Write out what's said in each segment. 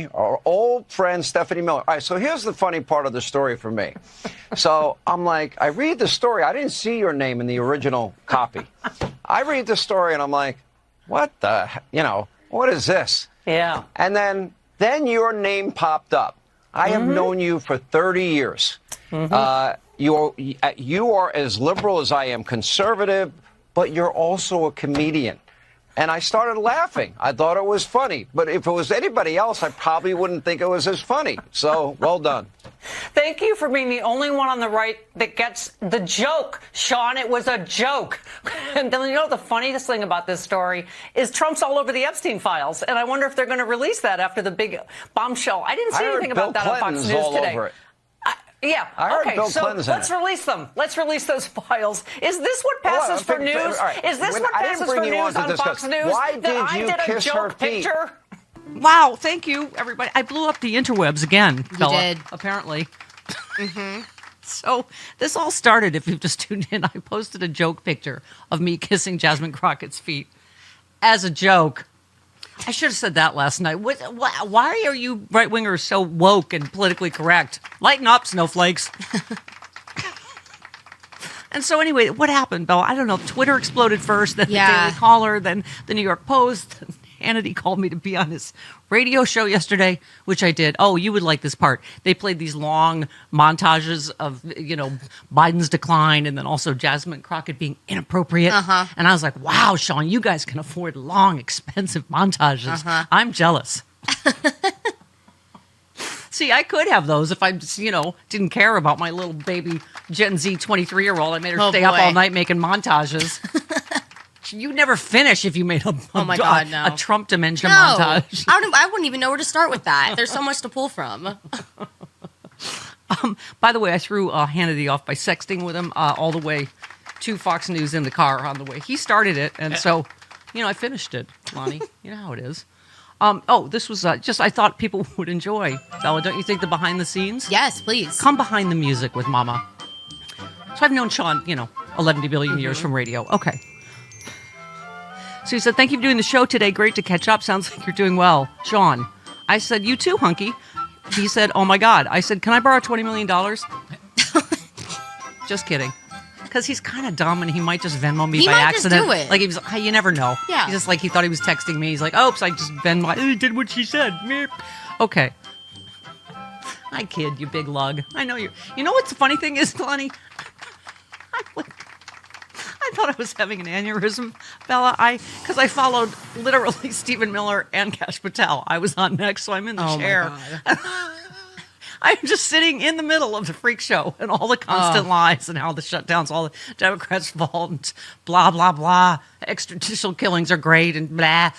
me, our old friend Stephanie Miller. All right, so here's the funny part of the story for me. So I'm like, I read the story. I didn't see your name in the original copy. I read the story, and I'm like, what the, what is this? Yeah. And then your name popped up. I have known you for 30 years. You are as liberal as I am conservative, but you're also a comedian. And I started laughing. I thought it was funny. But if it was anybody else, I probably wouldn't think it was as funny. So, well done. Thank you for being the only one on the right that gets the joke, Sean. It was a joke. And then, the funniest thing about this story is Trump's all over the Epstein files. And I wonder if they're going to release that after the big bombshell. I didn't see anything about that on Fox News today. Yeah. Okay. So let's release them. Let's release those files. Is this what passes for news? Is this what passes for news on Fox News? Why did you kiss her feet? Wow. Thank you, everybody. I blew up the interwebs again. You did. Apparently. So this all started, if you've just tuned in, I posted a joke picture of me kissing Jasmine Crockett's feet as a joke. I should have said that last night. Why are you right-wingers so woke and politically correct? Lighten up, snowflakes. And so anyway, what happened, Bella? I don't know. Twitter exploded first, then the Daily Caller, then the New York Post. Hannity called me to be on his radio show yesterday, which I did. Oh, you would like this part. They played these long montages of, Biden's decline and then also Jasmine Crockett being inappropriate. And I was like, wow, Sean, you guys can afford long, expensive montages. I'm jealous. See, I could have those if I just, didn't care about my little baby Gen Z 23-year-old. I made her stay up all night making montages. You never finish if you made a Trump dementia montage. I wouldn't even know where to start with that. There's so much to pull from. By the way, I threw Hannity off by sexting with him all the way to Fox News in the car on the way. He started it, and so, I finished it, Lonnie. You know how it is. This was just, I thought people would enjoy. Bella, don't you think, the behind the scenes? Yes, please. Come behind the music with Mama. So I've known Sean, 11 billion years from radio. Okay. So he said, thank you for doing the show today. Great to catch up. Sounds like you're doing well. Sean. I said, you too, hunky. He said, oh my God. I said, can I borrow $20 million? Just kidding. Because he's kind of dumb and he might just Venmo me by accident. Just do it. Like he was, you never know. Yeah. He's just like, he thought he was texting me. He's like, oops, I just Venmo. I did what she said. Okay. I kid, you big lug. I know you. You know what's the funny thing is, Lonnie? I thought I was having an aneurysm, Bella. Because I followed literally Stephen Miller and Kash Patel. I was on next, so I'm in the chair. I'm just sitting in the middle of the freak show and all the constant lies and how the shutdowns, all the Democrats' fault, and blah, blah, blah. Extrajudicial killings are great and blah.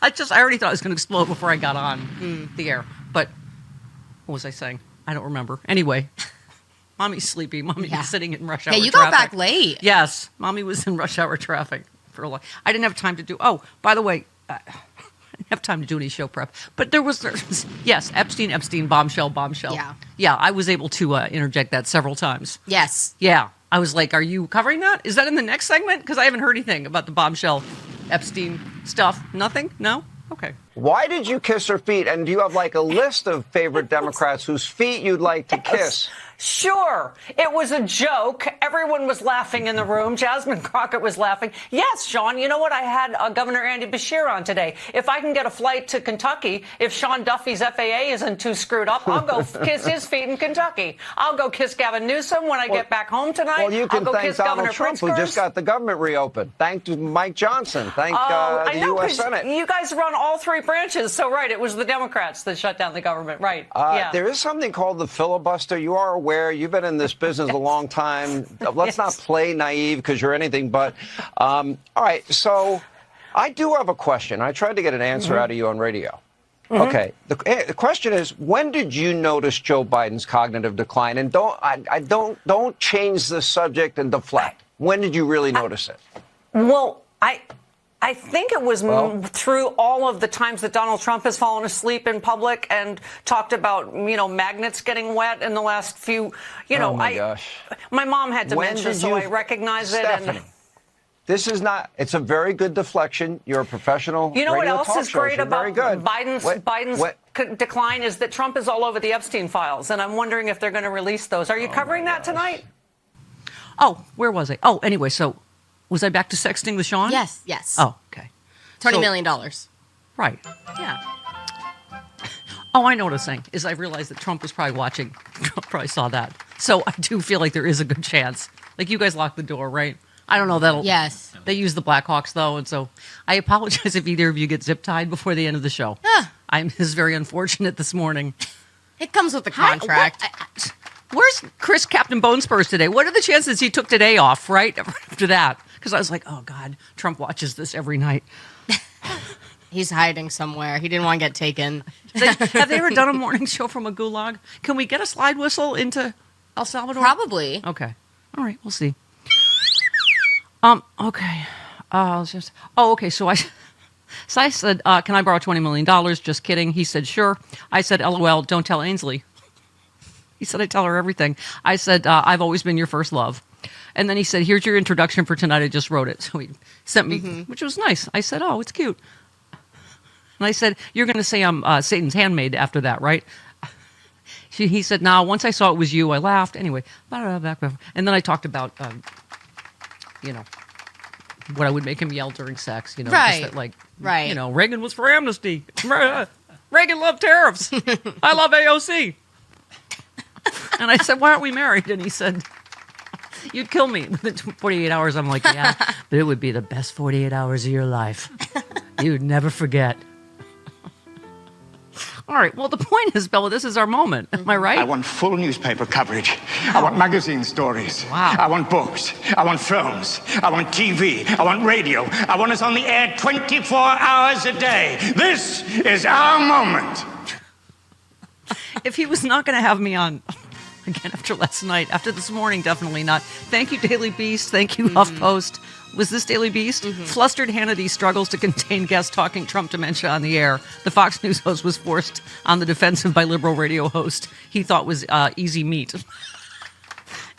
I already thought I was going to explode before I got on the air. But what was I saying? I don't remember. Anyway. Mommy's sleepy. Mommy was sitting in rush hour traffic. Hey, you got back late. Yes. Mommy was in rush hour traffic for a long. I didn't have time to do. Oh, by the way, I didn't have time to do any show prep. But there was yes, Epstein, bombshell. Yeah, I was able to interject that several times. Yes. Yeah. I was like, are you covering that? Is that in the next segment? Because I haven't heard anything about the bombshell Epstein stuff. Nothing? No? Okay. Why did you kiss her feet? And do you have like a list of favorite Democrats whose feet you'd like to kiss? Sure. It was a joke. Everyone was laughing in the room. Jasmine Crockett was laughing. Yes, Sean, you know what? I had Governor Andy Beshear on today. If I can get a flight to Kentucky, if Sean Duffy's FAA isn't too screwed up, I'll go kiss his feet in Kentucky. I'll go kiss Gavin Newsom when I get back home tonight. Well, you can thank Donald Trump, who just got the government reopened. Thank Mike Johnson. Thank the U.S. Senate. You guys run all three branches. So, right, it was the Democrats that shut down the government. Right. Yeah. There is something called the filibuster. You are aware. You've been in this business a long time. Let's not play naive because you're anything but. All right. So I do have a question. I tried to get an answer out of you on radio. Okay. The question is, when did you notice Joe Biden's cognitive decline? And don't change the subject and deflect. When did you really notice it? Well, I think it was through all of the times that Donald Trump has fallen asleep in public and talked about, magnets getting wet in the last few, Oh my gosh. My mom had dementia, so I recognize it. Stephanie, this is not, it's a very good deflection. You're a professional. You know what radio else talk is shows. great You're about very good. Biden's decline is that Trump is all over the Epstein files, and I'm wondering if they're going to release those. Are you covering that tonight? Oh, where was I? Oh, anyway, so was I back to sexting with Sean? Yes. Oh, okay. $20 million. Right. Yeah. Oh, I know what I was saying, is I realized that Trump was probably watching. Trump probably saw that. So I do feel like there is a good chance. Like, you guys locked the door, right? I don't know. That'll. Yes. They use the Blackhawks, though, and so I apologize if either of you get zip-tied before the end of the show. It's very unfortunate this morning. It comes with the contract. Where's Chris Captain Bonespurs today? What are the chances he took today off, right? After that. Because I was like, oh, God, Trump watches this every night. He's hiding somewhere. He didn't want to get taken. Have they ever done a morning show from a gulag? Can we get a slide whistle into El Salvador? Probably. Okay. All right, we'll see. Okay. Okay, so I said, can I borrow $20 million? Just kidding. He said, sure. I said, LOL, don't tell Ainsley. He said, I tell her everything. I said, I've always been your first love. And then he said, here's your introduction for tonight. I just wrote it. So he sent me, which was nice. I said, oh, it's cute. And I said, you're going to say I'm Satan's handmaid after that, right? He said, no, once I saw it was you, I laughed. Anyway, and then I talked about, what I would make him yell during sex, Right. Just that, right. Reagan was for amnesty. Reagan loved tariffs. I love AOC. And I said, why aren't we married? And he said, you'd kill me within 48 hours. I'm like, yeah, but it would be the best 48 hours of your life. You'd never forget. All right. Well, the point is, Bella, this is our moment. Am I right? I want full newspaper coverage. I want magazine stories. Wow. I want books. I want films. I want TV. I want radio. I want us on the air 24 hours a day. This is our moment. If he was not going to have me on again after last night, after this morning, definitely not. Thank you, Daily Beast. Thank you, HuffPost. Was this Daily Beast? Flustered Hannity struggles to contain guests talking Trump dementia on the air. The Fox News host was forced on the defensive by liberal radio host he thought was easy meat. It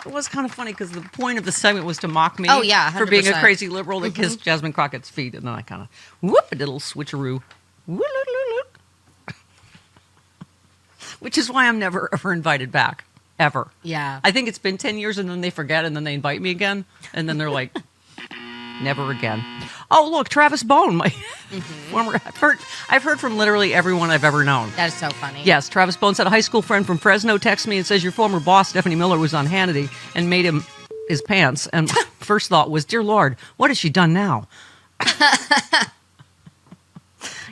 was kind of funny because the point of the segment was to mock me Oh, yeah, for being a 100%. crazy liberal that kissed Jasmine Crockett's feet. And then I kind of, I did a little switcheroo. Which is why I'm never, ever invited back. Ever. Yeah. I think it's been 10 years and then they forget and then they invite me again. And then they're like, never again. Oh, look, Travis Bone, my former. I've heard from literally everyone I've ever known. That is so funny. Yes, Travis Bone said a high school friend from Fresno texted me and says your former boss, Stephanie Miller, was on Hannity and made him his pants. And first thought was, dear Lord, what has she done now?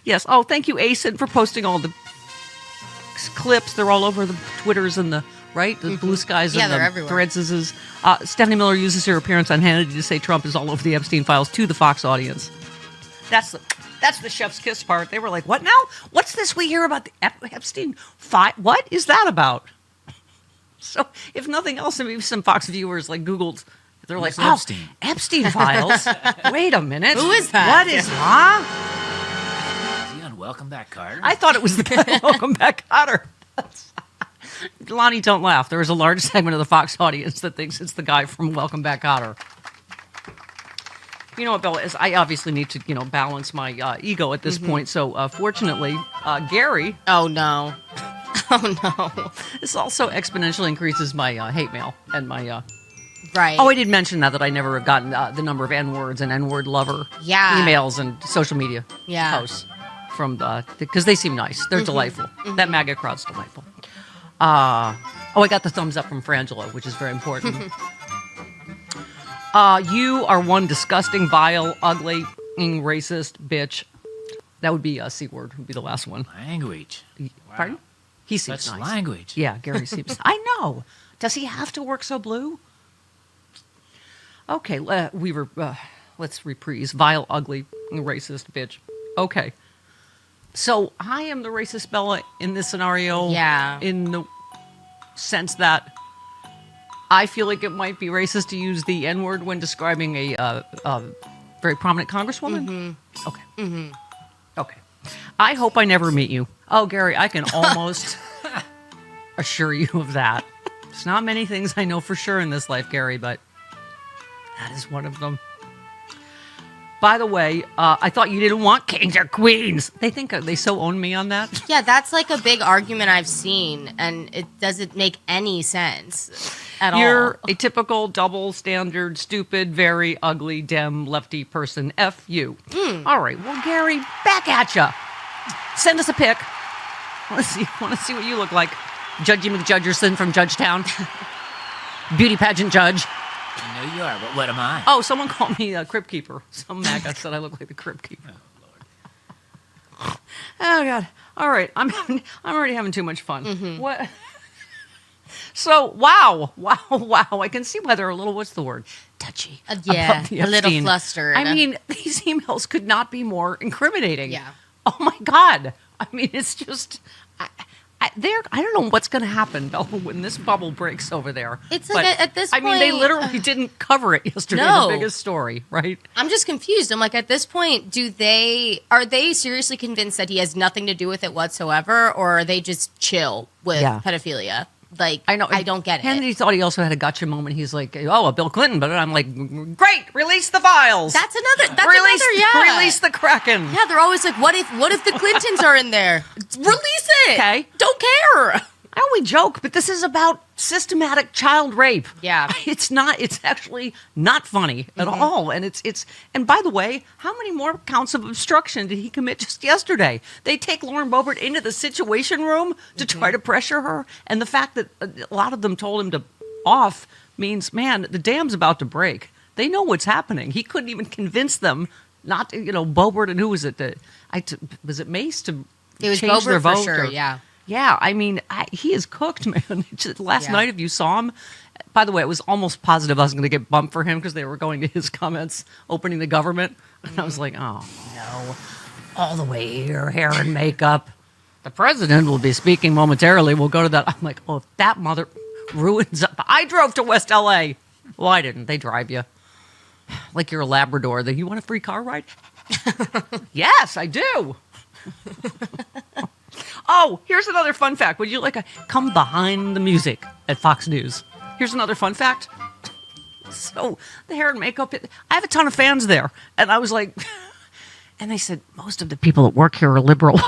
Yes. Oh, thank you, Asen, for posting all the clips. They're all over the Twitters and the blue skies Yeah, and they're the everywhere. Threads. Stephanie Miller uses her appearance on Hannity to say Trump is all over the Epstein files to the Fox audience. That's the chef's kiss part. They were like, what now? What's this we hear about the Epstein file? What is that about? So if nothing else, maybe some Fox viewers Googled. They're like, oh, Epstein files? Wait a minute. Who is that? What is, Is he on Welcome Back, Carter? I thought it was the guy on Welcome Back, Cotter. Lonnie, don't laugh. There is a large segment of the Fox audience that thinks it's the guy from Welcome Back, Cotter. You know what, Bella, is I obviously need to, balance my ego at this point. So, fortunately, Gary. Oh, no. Oh, no. This also exponentially increases my hate mail and my. Right. Oh, I did mention that I never have gotten the number of N-words and N-word lover emails and social media posts from because they seem nice. They're delightful. That MAGA crowd's delightful. I got the thumbs up from Frangela, which is very important. You are one disgusting, vile, ugly, racist bitch. That would be a C word. Would be the last one. Language. Pardon? He seems That's nice. language. Yeah, Gary seems. I know. Does he have to work so blue? Okay, let's reprise. Vile, ugly, racist bitch. Okay. So I am the racist Bella in this scenario. Yeah. In the sense that I feel like it might be racist to use the N-word when describing a very prominent congresswoman. Okay. Okay. I hope I never meet you. Oh, Gary, I can almost assure you of that. There's not many things I know for sure in this life, Gary, but that is one of them. by the way, I thought you didn't want kings or queens. They think they so own me on that. Yeah, that's like a big argument I've seen, and it doesn't make any sense at all. You're a typical double standard, stupid, very ugly, Dem lefty person. F you. All right. Well, Gary, back at ya. Send us a pic. Want to see what you look like. Judgy McJudgerson from Judgetown. Beauty pageant judge. I know you are, but what am I? Oh, someone called me a Crypt Keeper. Some MAGA said I look like the Crypt Keeper. Oh, God. All right. I'm already having too much fun. What? So, wow. I can see why they're a little, what's the word? Touchy. Yeah, about the a little Epstein. flustered. I mean, these emails could not be more incriminating. Yeah. Oh, my God. I mean, it's just... I don't know what's going to happen, Bella, when this bubble breaks over there. It's like at this I mean, they point- literally didn't cover it yesterday. No. The biggest story, right? I'm just confused. I'm like, at this point, are they seriously convinced that he has nothing to do with it whatsoever, or are they just chill with pedophilia? Like, I don't get it. Hannity thought he also had a gotcha moment. He's like, oh, Bill Clinton, but I'm like, great, release the files. That's another, Release the Kraken. Yeah, they're always like, what if the Clintons are in there? Release it. Okay. Don't care. I only joke, but this is about systematic child rape. Yeah. It's actually not funny at all. And and by the way, how many more counts of obstruction did he commit just yesterday? They take Lauren Boebert into the Situation Room to try to pressure her. And the fact that a lot of them told him to off means, man, the dam's about to break. They know what's happening. He couldn't even convince them not to, Boebert and who was it? Was it Mace to It was change their Boebert for vote? sure, yeah. Yeah, I mean, he is cooked, man. Last night, if you saw him, by the way, it was almost positive I was going to get bumped for him because they were going to his comments opening the government. And I was like, oh, no. All the way here, hair and makeup. The president will be speaking momentarily. We'll go to that. I'm like, oh, if that mother ruins up. I drove to West L.A. Why didn't they drive you? Like you're a Labrador. That you want a free car ride? Yes, I do. Oh, here's another fun fact. Would you like a come behind the music at Fox News? Here's another fun fact. So the hair and makeup, I have a ton of fans there. And I was like, and they said, most of the people that work here are liberal.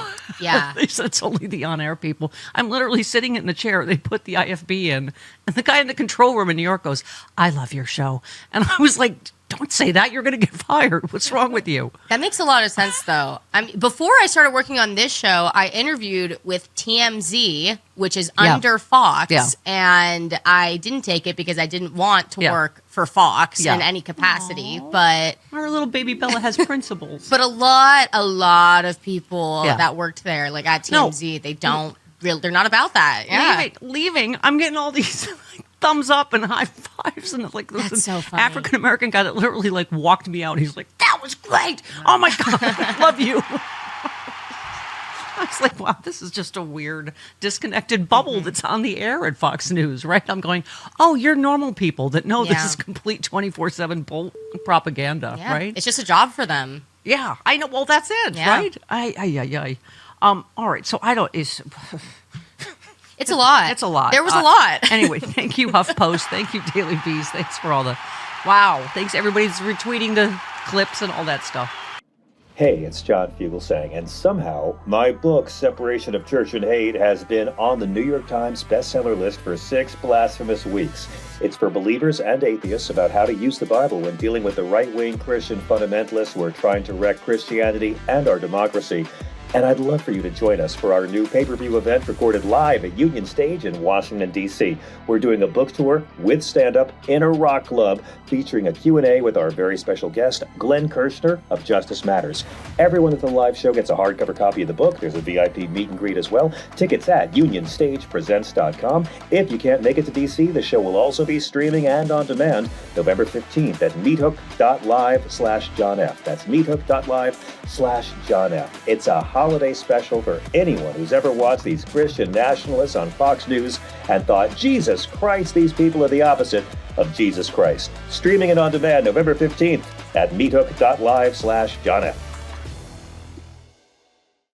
Yeah. They said it's only the on-air people. I'm literally sitting in the chair. They put the IFB in. And the guy in the control room in New York goes, I love your show. And I was like, don't say that. You're going to get fired. What's wrong with you? That makes a lot of sense, though. I mean, before I started working on this show, I interviewed with TMZ, which is under Fox, and I didn't take it because I didn't want to work for Fox in any capacity. Aww. But our little baby Bella has principles. But a lot of people that worked there, like at TMZ, they don't really. They're not about that. Yeah, leaving. I'm getting all these. Thumbs up and high fives, and like this so funny. African American guy that literally like walked me out. He's like, "That was great! Oh my god, I love you." I was like, "Wow, this is just a weird, disconnected bubble that's on the air at Fox News, right?" I'm going, "Oh, you're normal people that know this is complete 24/7 bull propaganda, right?" It's just a job for them. Yeah, I know. Well, that's it, right? All right, so I don't. It's a lot. It's a lot. There was a lot. Anyway, thank you, HuffPost. Thank you, Daily Beast. Thanks for all the... Wow. Thanks, everybody's retweeting the clips and all that stuff. Hey, it's John Fugelsang, and somehow my book, Separation of Church and Hate, has been on the New York Times bestseller list for 6 blasphemous weeks. It's for believers and atheists about how to use the Bible when dealing with the right-wing Christian fundamentalists who are trying to wreck Christianity and our democracy. And I'd love for you to join us for our new pay-per-view event recorded live at Union Stage in Washington, D.C. We're doing a book tour with stand-up in a rock club featuring a Q&A with our very special guest, Glenn Kirschner of Justice Matters. Everyone at the live show gets a hardcover copy of the book. There's a VIP meet and greet as well. Tickets at unionstagepresents.com. If you can't make it to D.C., the show will also be streaming and on demand November 15th at meethook.live/John F. That's meethook.live/John F. It's a holiday special for anyone who's ever watched these Christian nationalists on Fox News and thought, Jesus Christ, these people are the opposite of Jesus Christ. Streaming and on demand November 15th at meethook.live/John F.